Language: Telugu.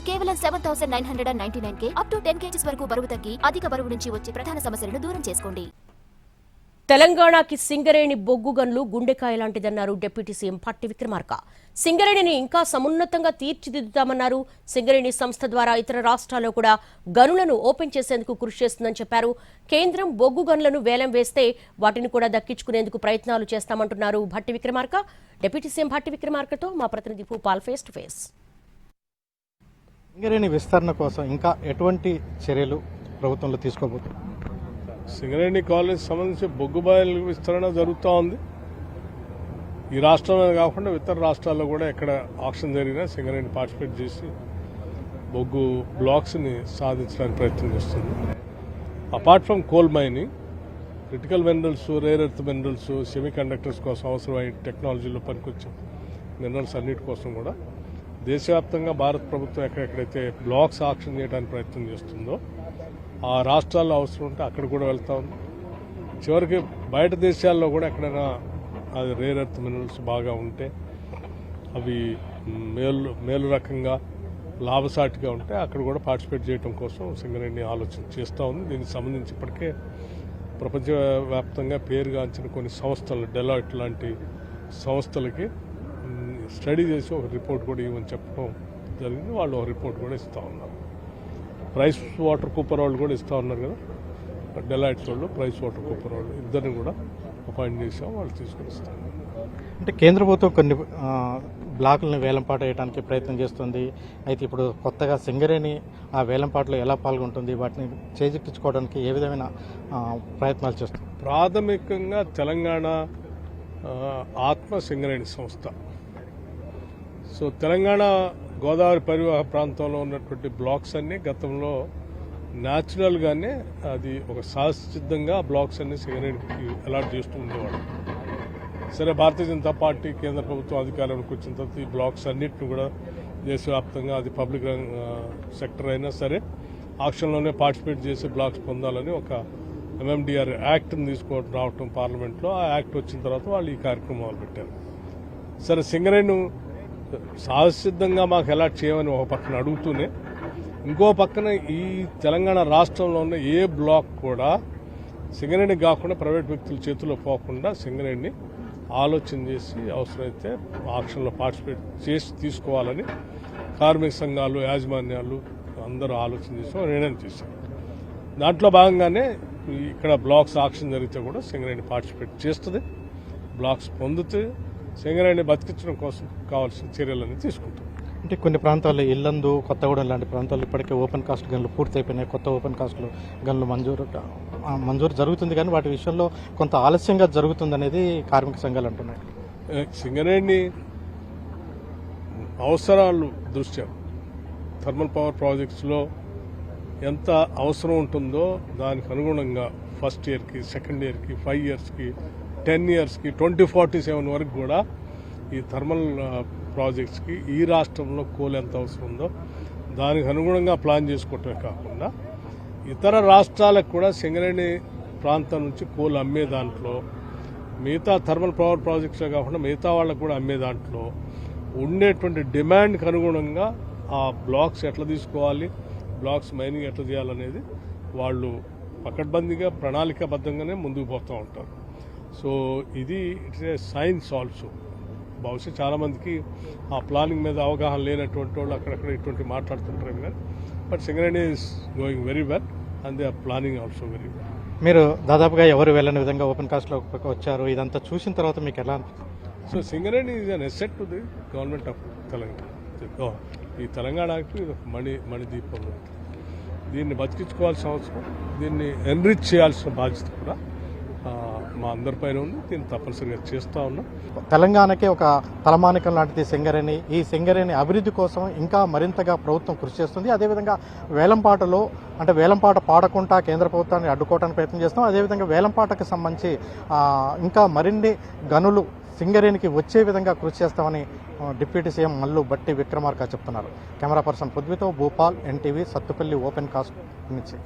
కేవలం 7,999 అప్ టు 10 kgs వరకు బరువు తగ్గి అధిక బరువు నుంచి వచ్చే ప్రధాన సమస్యలను దూరం చేసుకోండి. తెలంగాణకి సింగరేణి బొగ్గు గనులు గుండెకాయ లాంటిదన్నారు డిప్యూటీ సీఎం భట్టి విక్రమార్క. సింగరేణిని ఇంకా సమున్నతంగా తీర్చిదిద్దుతామన్నారు. సింగరేణి సంస్థ ద్వారా ఇతర రాష్ట్రాల్లో కూడా గనులను ఓపెన్ చేసేందుకు కృషి చేస్తుందని చెప్పారు. కేంద్రం బొగ్గు గనులను వేలం వేస్తే వాటిని కూడా దక్కించుకునేందుకు ప్రయత్నాలు చేస్తామంటున్నారు భట్టి విక్రమార్క. డిప్యూటీ సీఎం భట్టి విక్రమార్కతో మా ప్రతినిధి Bhupal face to face. Singareni విస్తరణ కోసం ఇంకా ఎటువంటి చర్యలు ప్రభుత్వంలో తీసుకోబోతుంది? సింగరేణి కాలేజ్ సంబంధించి బొగ్గు బాయిల విస్తరణ జరుగుతూ ఉంది. ఈ రాష్ట్రంలో కాకుండా ఇతర రాష్ట్రాల్లో కూడా ఎక్కడ ఆక్షన్ జరిగినా సింగరేణి పార్టిసిపేట్ చేసి బొగ్గు బ్లాక్స్ని సాధించడానికి ప్రయత్నం చేస్తుంది. Apart from coal mining, critical minerals, rare earth minerals, semi conductors కోసం అవసరమైన టెక్నాలజీలో పనికొచ్చే మినరల్స్ అన్నిటి కోసం కూడా దేశవ్యాప్తంగా భారత ప్రభుత్వం ఎక్కడెక్కడైతే బ్లాక్స్ ఆక్షన్ చేయడానికి ప్రయత్నం చేస్తుందో ఆ రాష్ట్రాల్లో అవసరం ఉంటే అక్కడ కూడా వెళ్తా ఉంది. చివరికి బయట దేశాల్లో కూడా ఎక్కడైనా అది రేర్ ఎర్త్ మినరల్స్ బాగా ఉంటే అవి మేలు రకంగా లాభసాటిగా ఉంటే అక్కడ కూడా పార్టిసిపేట్ చేయడం కోసం సింగరేణి ఆలోచన చేస్తూ ఉంది. దీనికి సంబంధించి ఇప్పటికే ప్రపంచవ్యాప్తంగా పేరుగాంచిన కొన్ని సంస్థలు, డెలాయిట్ లాంటి సంస్థలకి స్టడీ చేసి ఒక రిపోర్ట్ కూడా ఇవ్వని చెప్పడం జరిగింది. వాళ్ళు ఒక రిపోర్ట్ కూడా ఇస్తూ ఉన్నారు. ప్రైస్ వాటర్ కూపర్ వాళ్ళు కూడా ఇస్తూ ఉన్నారు కదా, డెలాయిట్స్ వాళ్ళు, ప్రైస్ వాటర్ కూపర్ వాళ్ళు ఇద్దరిని కూడా అపాయింట్ చేసాం, వాళ్ళు తీసుకుని ఇస్తారు. అంటే కేంద్ర ప్రభుత్వం కొన్ని బ్లాకులను వేలంపాట వేయడానికి ప్రయత్నం చేస్తుంది. అయితే ఇప్పుడు కొత్తగా సింగరేణి ఆ వేలంపాటలో ఎలా పాల్గొంటుంది, వాటిని చేజిక్కించుకోవడానికి ఏ విధమైన ప్రయత్నాలు చేస్తుంది? ప్రాథమికంగా తెలంగాణ ఆత్మ సింగరేణి సంస్థ. సో తెలంగాణ గోదావరి పరివాహ ప్రాంతంలో ఉన్నటువంటి బ్లాక్స్ అన్ని గతంలో న్యాచురల్గానే అది ఒక సహసిద్ధంగా బ్లాక్స్ అన్ని సింగరేణికి అలాట్ చేస్తూ ఉండేవాడు. సరే, భారతీయ జనతా పార్టీ కేంద్ర ప్రభుత్వం అధికారంలోకి వచ్చిన తర్వాత ఈ బ్లాక్స్ అన్నింటిని కూడా దేశవ్యాప్తంగా అది పబ్లిక్ సెక్టర్ అయినా సరే ఆక్షన్లోనే పార్టిసిపేట్ చేసి బ్లాక్స్ పొందాలని ఒక MMDR యాక్ట్ని తీసుకోవడం రావటం పార్లమెంట్లో. ఆ యాక్ట్ వచ్చిన తర్వాత వాళ్ళు ఈ కార్యక్రమం మొదలుపెట్టారు. సరే, సింగరేణి సహసిద్ధంగా మాకు ఎలా చేయమని ఒక పక్కన అడుగుతూనే ఇంకో పక్కన ఈ తెలంగాణ రాష్ట్రంలో ఉన్న ఏ బ్లాక్ కూడా సింగరేణి కాకుండా ప్రైవేట్ వ్యక్తుల చేతుల్లో పోకుండా సింగరేణిని ఆలోచన చేసి అవసరమైతే ఆక్షన్లో పార్టిసిపేట్ చేసి తీసుకోవాలని కార్మిక సంఘాలు, యాజమాన్యాలు అందరూ ఆలోచన చేసి నిర్ణయం చేశారు. దాంట్లో భాగంగానే ఇక్కడ బ్లాక్స్ ఆక్షన్ జరిగితే కూడా సింగరేణి పార్టిసిపేట్ చేస్తుంది, బ్లాక్స్ పొందుతూ సింగరేణి బతికించడం కోసం కావాల్సిన చర్యలన్నీ తీసుకుంటాం. అంటే కొన్ని ప్రాంతాల్లో ఇల్లందు, కొత్తగూడెం లాంటి ప్రాంతాల్లో ఇప్పటికే ఓపెన్ కాస్ట్ గనులు పూర్తి అయిపోయినాయి. కొత్త ఓపెన్ కాస్ట్లు గనులు మంజూరు జరుగుతుంది, కానీ వాటి విషయంలో కొంత ఆలస్యంగా జరుగుతుంది అనేది కార్మిక సంఘాలు అంటున్నాయి. సింగరేణి అవసరాలు దృష్ట్యా థర్మల్ పవర్ ప్రాజెక్ట్స్లో ఎంత అవసరం ఉంటుందో దానికి అనుగుణంగా ఫస్ట్ ఇయర్కి, సెకండ్ ఇయర్కి, 5 yearsకి, 10 yearsకి, 2047 వరకు కూడా ఈ థర్మల్ ప్రాజెక్ట్స్కి ఈ రాష్ట్రంలో కోల్ ఎంత అవసరం ఉందో దానికి అనుగుణంగా ప్లాన్ చేసుకోవటమే కాకుండా ఇతర రాష్ట్రాలకు కూడా సింగరేణి ప్రాంతం నుంచి కోల్ అమ్మే దాంట్లో, మిగతా థర్మల్ పవర్ ప్రాజెక్ట్సే కాకుండా మిగతా వాళ్ళకు కూడా అమ్మే దాంట్లో ఉండేటువంటి డిమాండ్కి అనుగుణంగా ఆ బ్లాక్స్ ఎట్లా తీసుకోవాలి, బ్లాక్స్ మైనింగ్ ఎట్లా చేయాలనేది వాళ్ళు పకడ్బందీగా ప్రణాళికాబద్ధంగానే ముందుకు పోతూ ఉంటారు. సో ఇది ఇట్స్ ఏ సైన్స్ ఆల్సో. బహుశా చాలామందికి ఆ ప్లానింగ్ మీద అవగాహన లేనటువంటి వాళ్ళు అక్కడక్కడ ఇటువంటి మాట్లాడుతుంటారు, కానీ but Singareni is going very well and they are planning also very well. మీరు దాదాపుగా ఎవరు వెళ్ళని విధంగా ఓపెన్ కాస్ట్లో వచ్చారు, ఇదంతా చూసిన తర్వాత మీకు ఎలా అనిపిస్తుంది? So Singareni is an asset to the government of Telangana. ఈ తెలంగాణకి ఇది ఒక మణిదీపం. దీన్ని బతికించుకోవాల్సిన అవసరం, దీన్ని ఎన్రిచ్ చేయాల్సిన బాధ్యత కూడా మా అందరిపైన ఉంది. దీన్ని తప్పనిసరిగా చేస్తూ ఉన్నాం. తెలంగాణకి ఒక తలమానికం లాంటిది సింగరేణి. ఈ సింగరేణి అభివృద్ధి కోసం ఇంకా మరింతగా ప్రభుత్వం కృషి చేస్తుంది. అదేవిధంగా వేలంపాటలో వేలంపాట పాడకుండా కేంద్ర ప్రభుత్వాన్ని అడ్డుకోవడానికి ప్రయత్నం చేస్తాం. అదేవిధంగా వేలంపాటకు సంబంధించి ఇంకా మరిన్ని గనులు సింగరేణికి వచ్చే విధంగా కృషి చేస్తామని డిప్యూటీ సీఎం మల్లు భట్టి విక్రమార్క చెప్తున్నారు. కెమెరా పర్సన్ పృథ్వీతో Bhupal, NTV, Sathupalli open cast నుంచి.